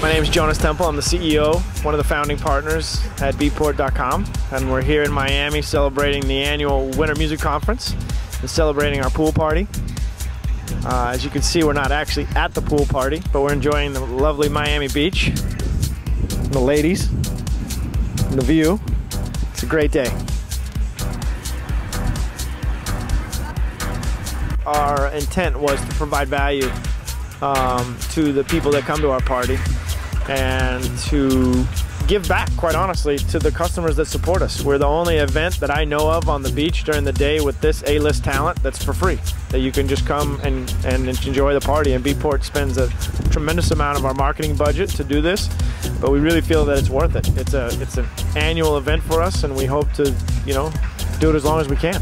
My name is Jonas Temple. I'm the CEO, one of the founding partners at Beatport.com, and we're here in Miami celebrating the annual Winter Music Conference and celebrating our pool party. As you can see, we're not actually at the pool party, but we're enjoying the lovely Miami beach, and the ladies, and the view. It's a great day. Our intent was to provide value to the people that come to our party and to give back, quite honestly, to the customers that support us. We're the only event that I know of on the beach during the day with this A-list talent that's for free, that you can just come and enjoy the party. And Beatport spends a tremendous amount of our marketing budget to do this, but we really feel that it's worth it. It's an annual event for us, and we hope to, do it as long as we can.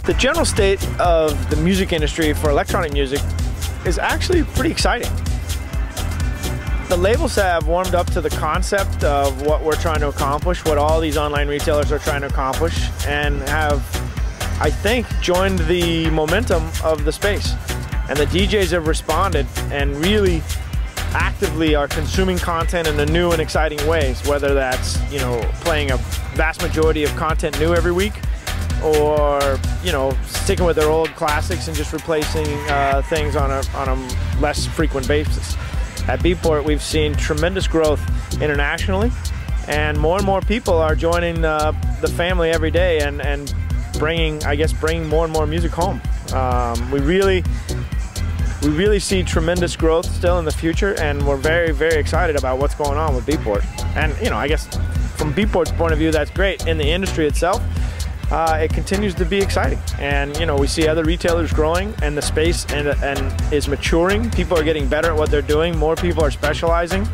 The general state of the music industry for electronic music is actually pretty exciting. The labels have warmed up to the concept of what we're trying to accomplish, what all these online retailers are trying to accomplish, and have, I think, joined the momentum of the space. And the DJs have responded and really actively are consuming content in the new and exciting ways, whether that's, playing a vast majority of content new every week, or sticking with their old classics and just replacing things on a less frequent basis. At Beatport, we've seen tremendous growth internationally, and more people are joining the family every day and bringing more and more music home. We really see tremendous growth still in the future, and we're very, very excited about what's going on with Beatport. And I guess from Beatport's point of view, that's great. In the industry itself, it continues to be exciting, and we see other retailers growing, and the space and is maturing. People are getting better at what they're doing. More people are specializing,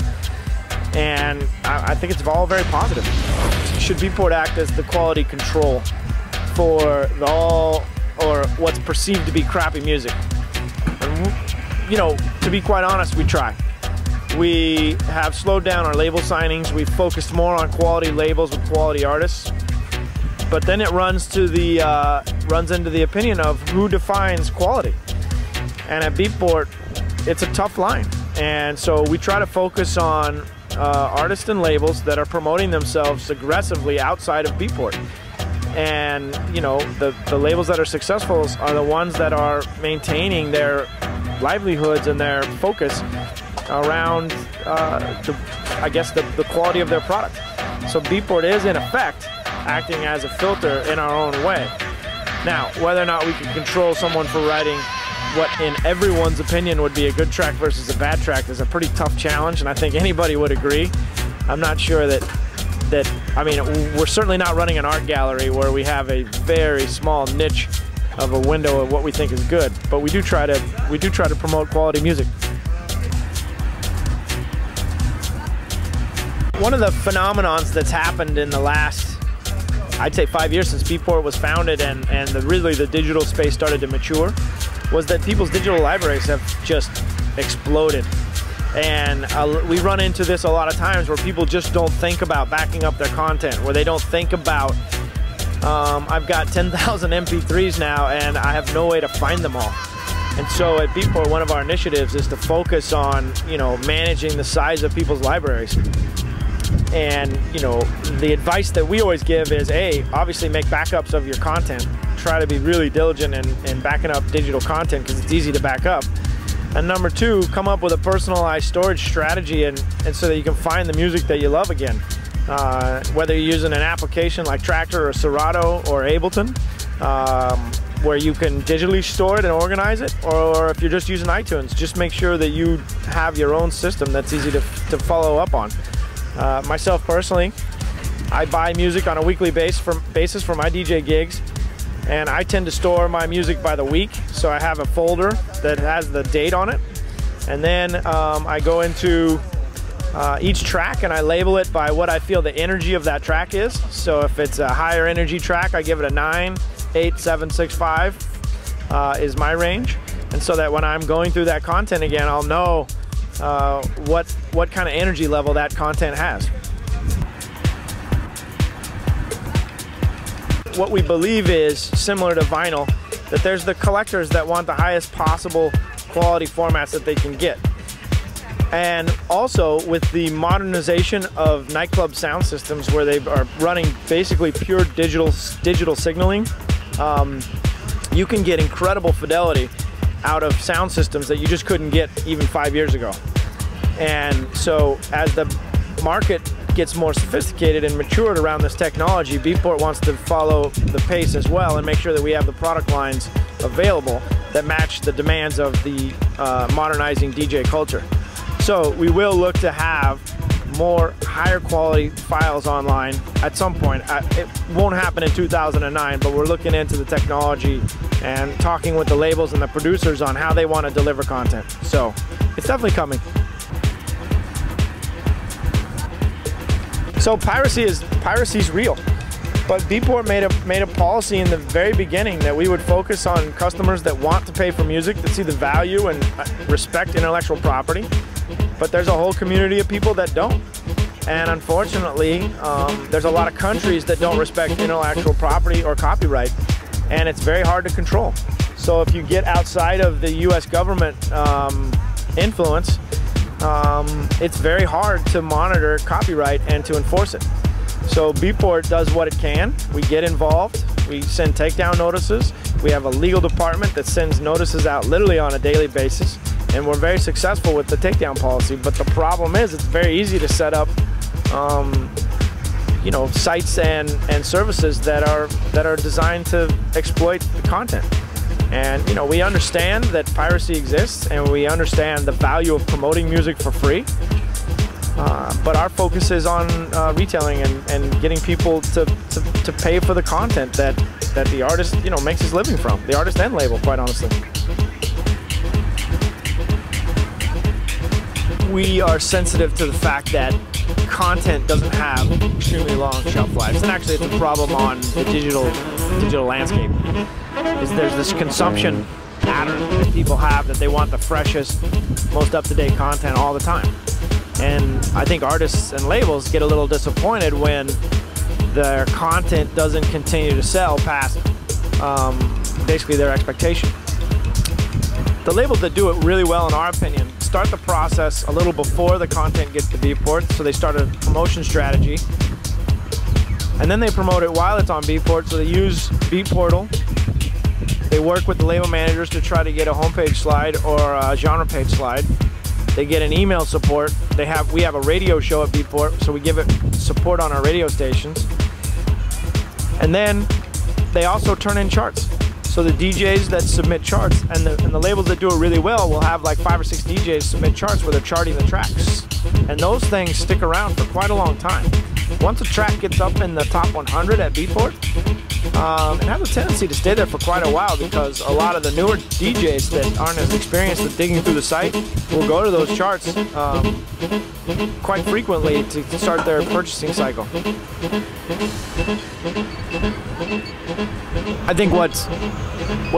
and I think it's all very positive. Should Beatport act as the quality control for or what's perceived to be crappy music? And, to be quite honest, we try. We have slowed down our label signings. We've focused more on quality labels with quality artists. But then it runs into the opinion of who defines quality. And at Beatport, it's a tough line. And so we try to focus on artists and labels that are promoting themselves aggressively outside of Beatport. And the labels that are successful are the ones that are maintaining their livelihoods and their focus around the quality of their product. So Beatport is, in effect, acting as a filter in our own way. Now, whether or not we can control someone for writing what in everyone's opinion would be a good track versus a bad track is a pretty tough challenge, and I think anybody would agree. I'm not sure we're certainly not running an art gallery where we have a very small niche of a window of what we think is good, but we do try to promote quality music. One of the phenomenons that's happened in the last, I'd say, 5 years since Beatport was founded and really the digital space started to mature, was that people's digital libraries have just exploded. And we run into this a lot of times where people just don't think about backing up their content, where they don't think about, I've got 10,000 MP3s now and I have no way to find them all. And so at Beatport, one of our initiatives is to focus on, managing the size of people's libraries. And the advice that we always give is, A, obviously make backups of your content. Try to be really diligent in backing up digital content because it's easy to back up. And number two, come up with a personalized storage strategy and so that you can find the music that you love again. Whether you're using an application like Tractor or Serato or Ableton, where you can digitally store it and organize it, or if you're just using iTunes, just make sure that you have your own system that's easy to follow up on. Myself personally, I buy music on a weekly basis for my DJ gigs, and I tend to store my music by the week, so I have a folder that has the date on it, and then I go into each track and I label it by what I feel the energy of that track is. So if it's a higher energy track, I give it a 9, 8, 7, 6, 5 is my range, and so that when I'm going through that content again, I'll know what kind of energy level that content has. What we believe is, similar to vinyl, that there's the collectors that want the highest possible quality formats that they can get. And also with the modernization of nightclub sound systems where they are running basically pure digital signaling, you can get incredible fidelity out of sound systems that you just couldn't get even 5 years ago. And so as the market gets more sophisticated and matured around this technology, Beatport wants to follow the pace as well and make sure that we have the product lines available that match the demands of the modernizing DJ culture. So we will look to have more higher quality files online at some point. It won't happen in 2009, but we're looking into the technology and talking with the labels and the producers on how they want to deliver content. So it's definitely coming. So piracy's real. But Beatport made a policy in the very beginning that we would focus on customers that want to pay for music, that see the value and respect intellectual property. But there's a whole community of people that don't. And unfortunately, there's a lot of countries that don't respect intellectual property or copyright, and it's very hard to control. So if you get outside of the US government influence, it's very hard to monitor copyright and to enforce it. So Beatport does what it can. We get involved, we send takedown notices, we have a legal department that sends notices out literally on a daily basis, and we're very successful with the takedown policy. But the problem is it's very easy to set up you know, sites and services that are designed to exploit the content. And you know, we understand that piracy exists and we understand the value of promoting music for free. But our focus is on retailing and getting people to pay for the content that the artist, you know, makes his living from, the artist and label, quite honestly. We are sensitive to the fact that content doesn't have extremely long shelf lives, and actually it's a problem on the digital landscape. There's this consumption pattern that people have that they want the freshest, most up-to-date content all the time. And I think artists and labels get a little disappointed when their content doesn't continue to sell past basically their expectation. The labels that do it really well, in our opinion, start the process a little before the content gets to Beatport, so they start a promotion strategy. And then they promote it while it's on Beatport, so they use Beatportal. They work with the label managers to try to get a homepage slide or a genre page slide. They get an email support. We have a radio show at Beatport, so we give it support on our radio stations. And then they also turn in charts. So the DJs that submit charts and the labels that do it really well will have like 5 or 6 DJs submit charts where they're charting the tracks. And those things stick around for quite a long time. Once a track gets up in the top 100 at Beatport, it has a tendency to stay there for quite a while because a lot of the newer DJs that aren't as experienced with digging through the site will go to those charts quite frequently to start their purchasing cycle. I think what's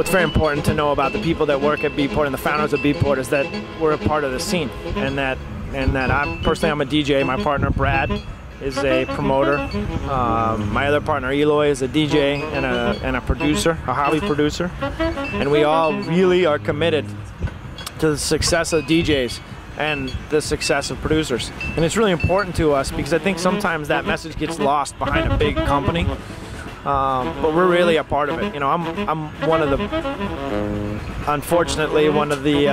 very important to know about the people that work at Beatport and the founders of Beatport is that we're a part of the scene, and that I'm a DJ. My partner Brad is a promoter. My other partner Eloy is a DJ and a producer, a hobby producer, and we all really are committed to the success of DJs and the success of producers. And it's really important to us because I think sometimes that message gets lost behind a big company. But we're really a part of it. You know, I'm one of the, unfortunately, one of the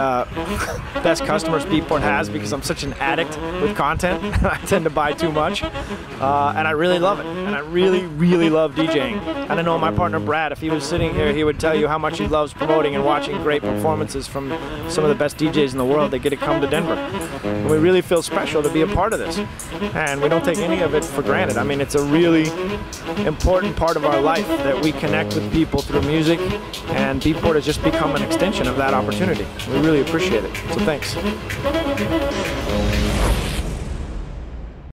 best customers Beatport has because I'm such an addict with content. I tend to buy too much, and I really love it. And I really, really love DJing. And I know my partner Brad, if he was sitting here, he would tell you how much he loves promoting and watching great performances from some of the best DJs in the world that get to come to Denver. And we really feel special to be a part of this. And we don't take any of it for granted. I mean, it's a really important part of our life that we connect with people through music, and Beatport has just become an extension of that opportunity. We really appreciate it, so thanks.